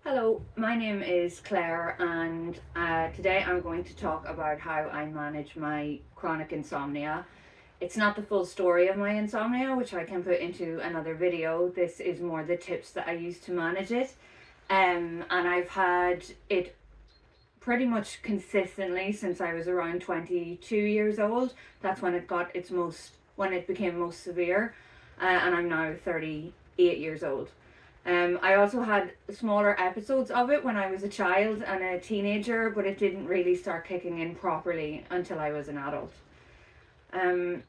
Hello, my name is Claire, and today I'm going to talk about how I manage my chronic insomnia. It's not the full story of my insomnia, which I can put into another video. This is more the tips that I use to manage it. And I've had it pretty much consistently since I was around 22 years old. That's when when it became most severe, and I'm now 38 years old. I also had smaller episodes of it when I was a child and a teenager, but it didn't really start kicking in properly until I was an adult. Um,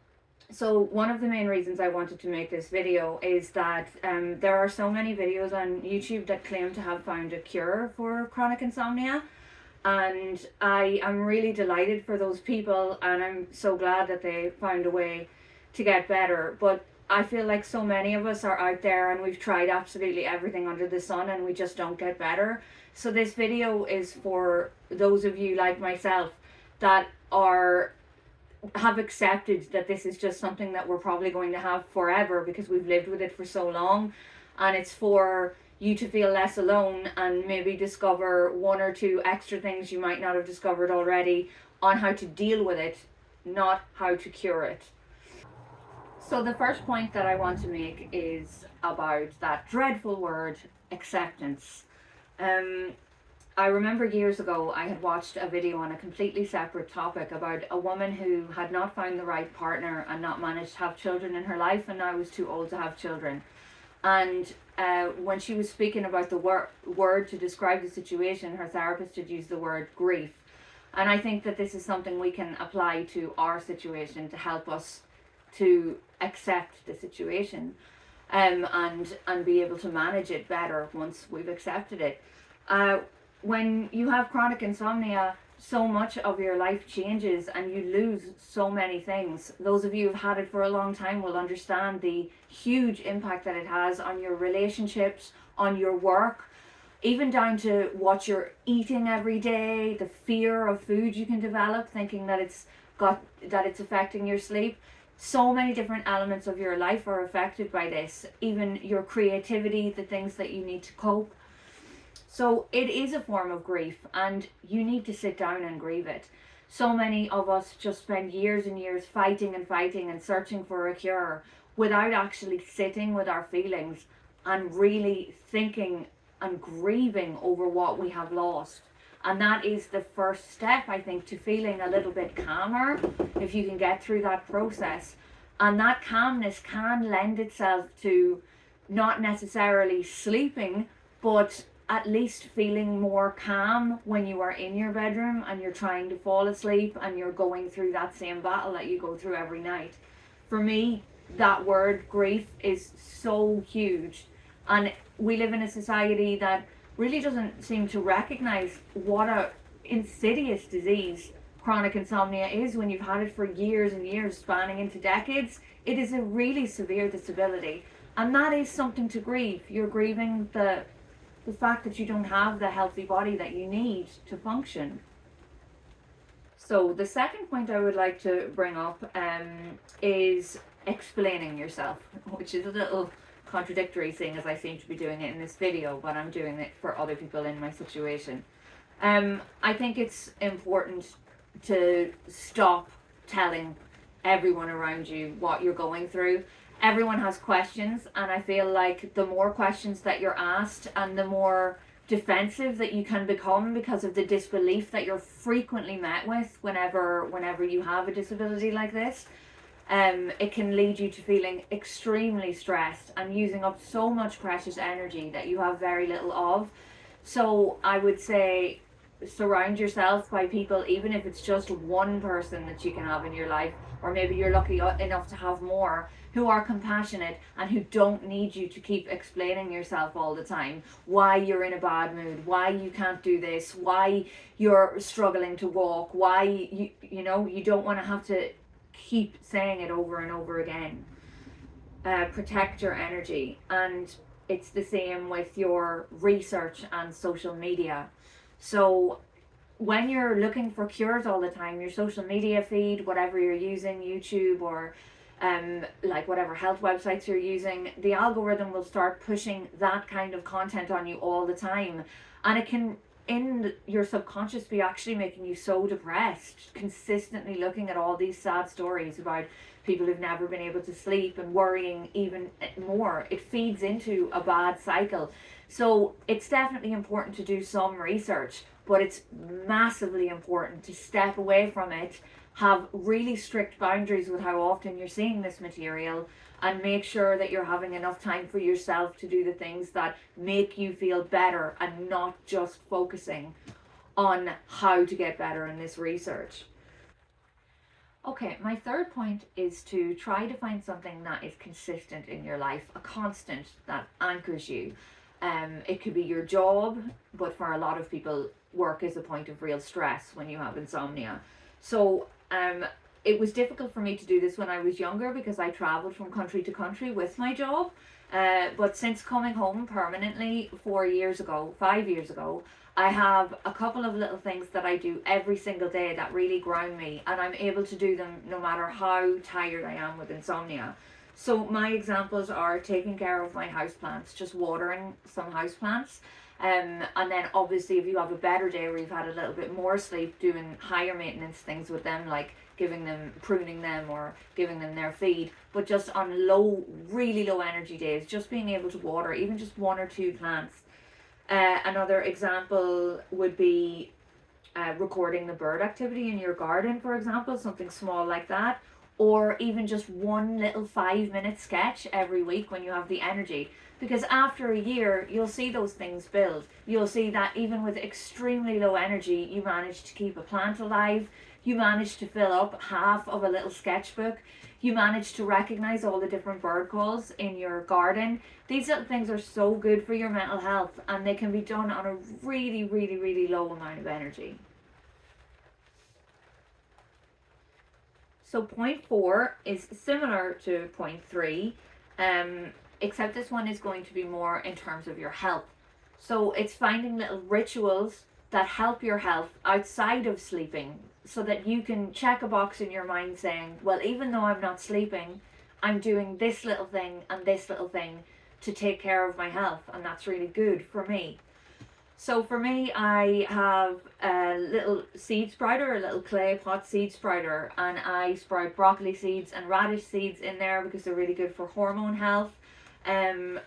so one of the main reasons I wanted to make this video is that there are so many videos on YouTube that claim to have found a cure for chronic insomnia, and I am really delighted for those people, and I'm so glad that they found a way to get better. But I feel like so many of us are out there and we've tried absolutely everything under the sun and we just don't get better. So this video is for those of you like myself that have accepted that this is just something that we're probably going to have forever because we've lived with it for so long, and it's for you to feel less alone and maybe discover one or two extra things you might not have discovered already on how to deal with it, not how to cure it. So the first point that I want to make is about that dreadful word, acceptance. Um, I remember years ago I had watched a video on a completely separate topic about a woman who had not found the right partner and not managed to have children in her life, and now was too old to have children. And when she was speaking about the word to describe the situation, her therapist had used the word grief. And I think that this is something we can apply to our situation to help us to accept the situation, and be able to manage it better once we've accepted it. When you have chronic insomnia, so much of your life changes and you lose so many things. Those of you who've had it for a long time will understand the huge impact that it has on your relationships, on your work, even down to what you're eating every day, the fear of food you can develop, thinking that it's affecting your sleep. So many different elements of your life are affected by this, even your creativity, the things that you need to cope. So it is a form of grief, and you need to sit down and grieve it. So many of us just spend years and years fighting and searching for a cure without actually sitting with our feelings and really thinking and grieving over what we have lost. And that is the first step, I think, to feeling a little bit calmer, if you can get through that process. And that calmness can lend itself to not necessarily sleeping, but at least feeling more calm when you are in your bedroom and you're trying to fall asleep and you're going through that same battle that you go through every night. For me, that word grief is so huge. And we live in a society that really doesn't seem to recognize what a insidious disease chronic insomnia is when you've had it for years and years, spanning into decades. It is a really severe disability, and that is something to grieve. You're grieving the fact that you don't have the healthy body that you need to function. So the second point I would like to bring up is explaining yourself, which is a little contradictory, seeing as I seem to be doing it in this video, but I'm doing it for other people in my situation. I think it's important to stop telling everyone around you what you're going through. Everyone has questions, and I feel like the more questions that you're asked and the more defensive that you can become because of the disbelief that you're frequently met with whenever you have a disability like this, it can lead you to feeling extremely stressed and using up so much precious energy that you have very little of. So I would say surround yourself by people, even if it's just one person that you can have in your life, or maybe you're lucky enough to have more, who are compassionate and who don't need you to keep explaining yourself all the time, why you're in a bad mood, why you can't do this, why you're struggling to walk, why you don't want to have to keep saying it over and over again. Protect your energy, and it's the same with your research and social media. So when you're looking for cures all the time, your social media feed, whatever you're using, YouTube or like whatever health websites you're using, the algorithm will start pushing that kind of content on you all the time. And it can, in your subconscious, be actually making you so depressed, consistently looking at all these sad stories about people who've never been able to sleep and worrying even more. It feeds into a bad cycle. So it's definitely important to do some research, but it's massively important to step away from it, have really strict boundaries with how often you're seeing this material, and make sure that you're having enough time for yourself to do the things that make you feel better and not just focusing on how to get better in this research. Okay, my third point is to try to find something that is consistent in your life, a constant that anchors you. It could be your job, but for a lot of people, work is a point of real stress when you have insomnia. So it was difficult for me to do this when I was younger because I traveled from country to country with my job. But since coming home permanently 4 years ago, 5 years ago, I have a couple of little things that I do every single day that really ground me, and I'm able to do them no matter how tired I am with insomnia. So my examples are taking care of my houseplants, just watering some houseplants. And then obviously if you have a better day where you've had a little bit more sleep, doing higher maintenance things with them, like giving them, pruning them or giving them their feed. But just on low, really low energy days, just being able to water even just one or two plants. Another example would be recording the bird activity in your garden, for example, something small like that, or even just one little 5-minute sketch every week when you have the energy. Because after a year, you'll see those things build. You'll see that even with extremely low energy, you manage to keep a plant alive. You manage to fill up half of a little sketchbook. You manage to recognize all the different bird calls in your garden. These little things are so good for your mental health, and they can be done on a really, really, really low amount of energy. So point 4 is similar to point 3, except this one is going to be more in terms of your health. So it's finding little rituals that help your health outside of sleeping, so that you can check a box in your mind saying, well, even though I'm not sleeping, I'm doing this little thing and this little thing to take care of my health, and that's really good for me. So for me, I have a little seed sprouter, a little clay pot seed sprouter, and I sprout broccoli seeds and radish seeds in there because they're really good for hormone health. And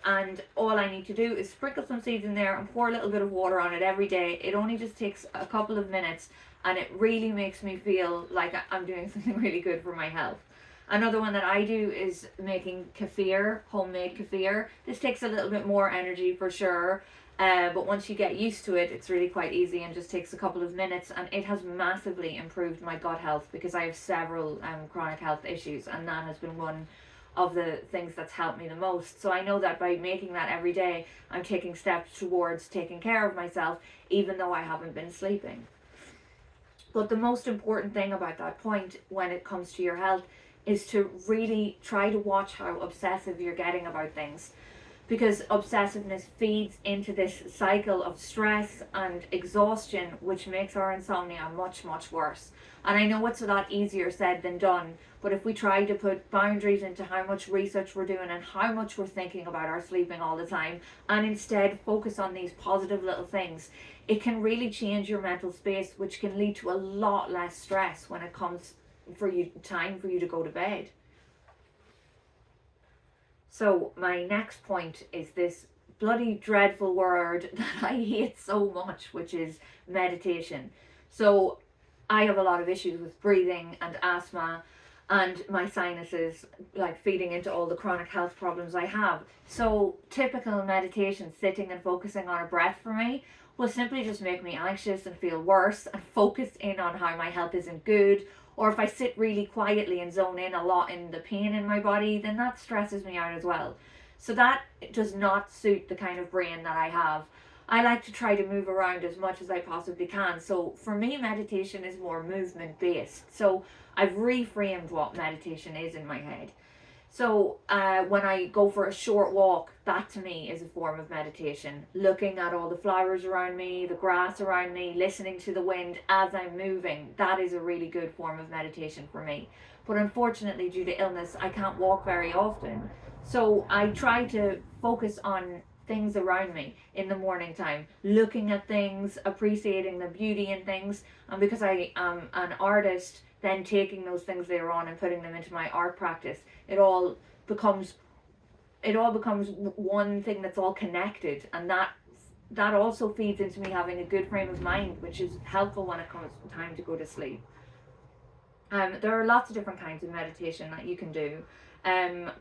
all I need to do is sprinkle some seeds in there and pour a little bit of water on it every day. It only just takes a couple of minutes, and it really makes me feel like I'm doing something really good for my health. Another one that I do is making kefir, homemade kefir. This takes a little bit more energy for sure, but once you get used to it, it's really quite easy and just takes a couple of minutes, and it has massively improved my gut health because I have several chronic health issues, and that has been one of the things that's helped me the most. So I know that by making that every day, I'm taking steps towards taking care of myself, even though I haven't been sleeping. But the most important thing about that point when it comes to your health is to really try to watch how obsessive you're getting about things, because obsessiveness feeds into this cycle of stress and exhaustion, which makes our insomnia much, much worse. And I know it's a lot easier said than done, but if we try to put boundaries into how much research we're doing and how much we're thinking about our sleeping all the time, and instead focus on these positive little things, it can really change your mental space, which can lead to a lot less stress when it comes time for you to go to bed. So my next point is this bloody dreadful word that I hate so much, which is meditation. So I have a lot of issues with breathing and asthma, and my sinuses like feeding into all the chronic health problems I have. So typical meditation, sitting and focusing on a breath, for me will simply just make me anxious and feel worse and focus in on how my health isn't good. Or if I sit really quietly and zone in a lot in the pain in my body, then that stresses me out as well. So that does not suit the kind of brain that I have. I like to try to move around as much as I possibly can. So for me, meditation is more movement based. So I've reframed what meditation is in my head. So when I go for a short walk, that to me is a form of meditation. Looking at all the flowers around me, the grass around me, listening to the wind as I'm moving, that is a really good form of meditation for me. but unfortunately, due to illness, I can't walk very often. So I try to focus on things around me in the morning time, looking at things, appreciating the beauty in things, and because I am an artist, then taking those things later on and putting them into my art practice, it all becomes one thing that's all connected, and that also feeds into me having a good frame of mind, which is helpful when it comes time to go to sleep. There are lots of different kinds of meditation that you can do.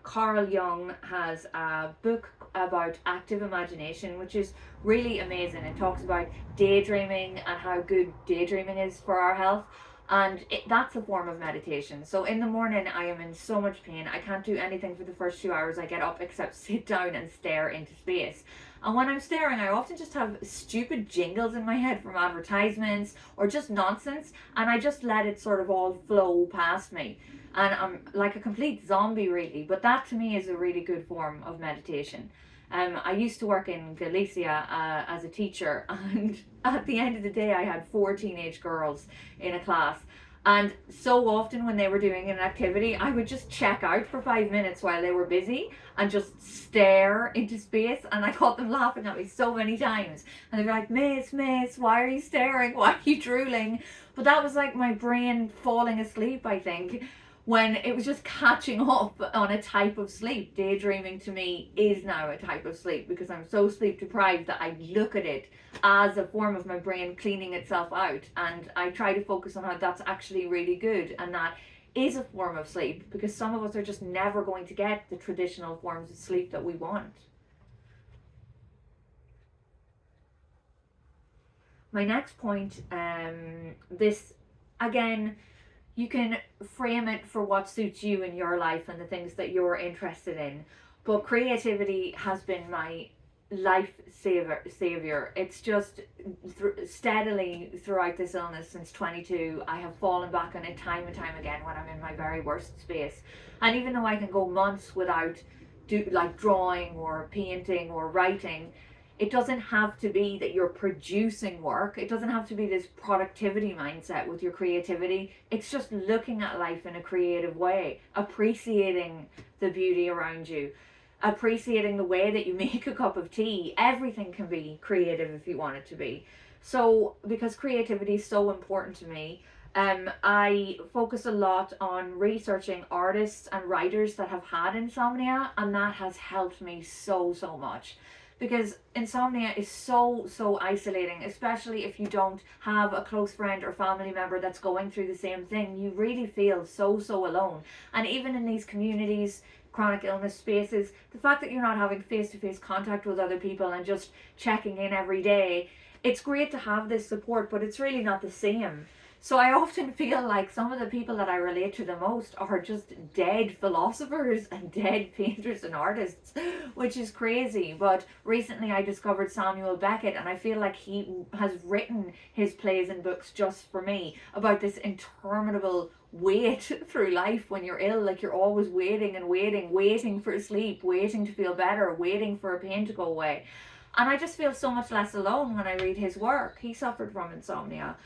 Carl Jung has a book about active imagination, which is really amazing. It talks about daydreaming and how good daydreaming is for our health. And that's a form of meditation. So in the morning, I am in so much pain. I can't do anything for the first 2 hours I get up except sit down and stare into space. And when I'm staring, I often just have stupid jingles in my head from advertisements or just nonsense, and I just let it sort of all flow past me. And I'm like a complete zombie, really. But that to me is a really good form of meditation. I used to work in Galicia as a teacher, and at the end of the day, I had 4 teenage girls in a class. And so often when they were doing an activity, I would just check out for 5 minutes while they were busy and just stare into space. And I caught them laughing at me so many times. And they'd be like, Miss, why are you staring? Why are you drooling? But that was like my brain falling asleep, I think, when it was just catching up on a type of sleep. Daydreaming to me is now a type of sleep because I'm so sleep deprived that I look at it as a form of my brain cleaning itself out, and I try to focus on how that's actually really good, and that is a form of sleep, because some of us are just never going to get the traditional forms of sleep that we want. My next point, this again, you can frame it for what suits you in your life and the things that you're interested in. But creativity has been my life savior. It's just steadily throughout this illness since 22, I have fallen back on it time and time again when I'm in my very worst space. And even though I can go months without drawing or painting or writing, it doesn't have to be that you're producing work. It doesn't have to be this productivity mindset with your creativity. It's just looking at life in a creative way, appreciating the beauty around you, appreciating the way that you make a cup of tea. Everything can be creative if you want it to be. So, because creativity is so important to me, I focus a lot on researching artists and writers that have had insomnia, and that has helped me so much. Because insomnia is so isolating, especially if you don't have a close friend or family member that's going through the same thing. You really feel so alone. And even in these communities, chronic illness spaces, the fact that you're not having face-to-face contact with other people and just checking in every day, it's great to have this support, but it's really not the same. So I often feel like some of the people that I relate to the most are just dead philosophers and dead painters and artists, which is crazy. But recently I discovered Samuel Beckett, and I feel like he has written his plays and books just for me, about this interminable wait through life when you're ill. Like, you're always waiting for sleep, waiting to feel better, waiting for a pain to go away. And I just feel so much less alone when I read his work. He suffered from insomnia.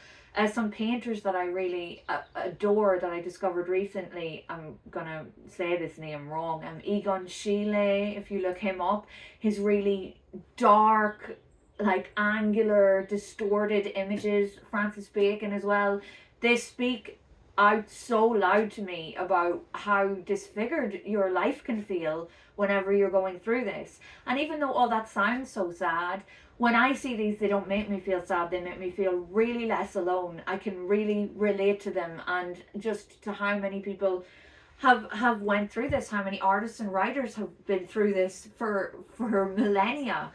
Some painters that I really adore that I discovered recently, I'm gonna say this name wrong, Egon Schiele, if you look him up, his really dark, like angular, distorted images, Francis Bacon as well, they speak out so loud to me about how disfigured your life can feel whenever you're going through this. And even though all that sounds so sad, when I see these, they don't make me feel sad. They make me feel really less alone. I can really relate to them, and just to how many people have went through this, how many artists and writers have been through this for millennia.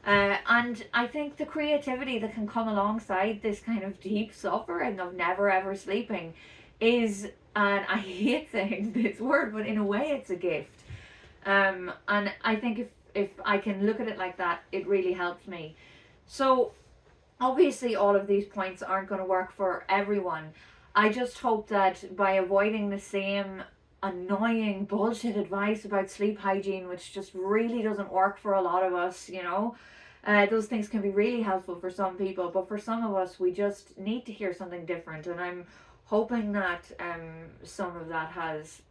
And I think the creativity that can come alongside this kind of deep suffering of never ever sleeping is, and I hate saying this word, but in a way it's a gift. And I think if I can look at it like that, it really helps me. So obviously all of these points aren't going to work for everyone. I just hope that by avoiding the same annoying bullshit advice about sleep hygiene, which just really doesn't work for a lot of us, those things can be really helpful for some people, but for some of us, we just need to hear something different. And I'm hoping that some of that has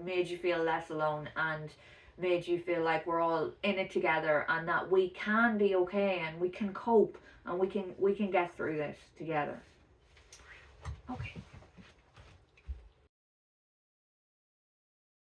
made you feel less alone and made you feel like we're all in it together, and that we can be okay and we can cope and we can get through this together. Okay.